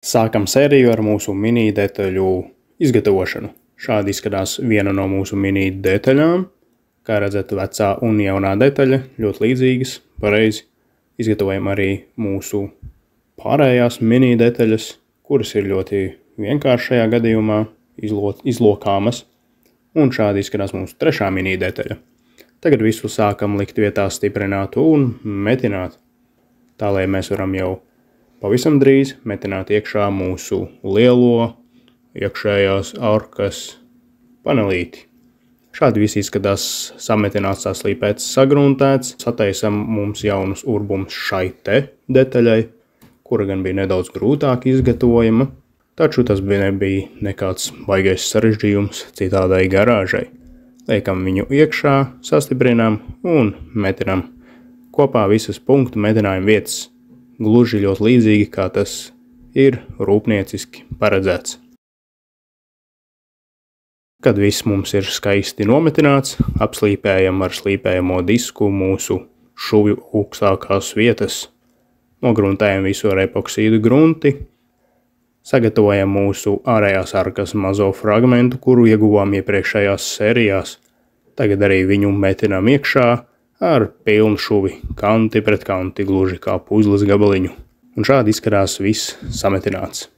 Sākam sēriju ar mūsu mini detaļu izgatavošanu. Šādi izskatās viena no mūsu mini detaļām. Kā redzat, vecā un jaunā detaļa ļoti līdzīgas, pareizi. Izgatavojam arī mūsu pārējās mini detaļas, kuras ir ļoti vienkāršajā gadījumā izlokāmas. Un šādi izskatās mūsu trešā mini detaļa. Tagad visu sākam likt vietā, stiprināt un metināt. Tā, lai mēs varam jau pavisam drīz metināt iekšā mūsu lielo iekšējās arkas panelīti. Šādi viss izskatās sametināts, saslīpēts, sagruntēts. Sataisam mums jaunus urbumus šai te detaļai, kura gan bija nedaudz grūtāk izgatavojama, taču tas nebija nekāds baigais sarežģījums citādai garāžai. Liekam viņu iekšā, sastiprinām un metinam. Kopā visas punktu metinājuma vietas gluži ļoti līdzīgi, kā tas ir rūpnieciski paredzēts. Kad viss mums ir skaisti nometināts, apslīpējam ar slīpējamo disku mūsu šuvju augstākās vietas, nogruntējam visu ar epoksīdu grunti, sagatavojam mūsu ārējās arkas mazo fragmentu, kuru ieguvām iepriekšējās sērijās. Tagad arī viņu metinām iekšā ar pilnu šuvi, kanti pret kanti, gluži kā puzles gabaliņu. Un šādi izskatās viss sametināts.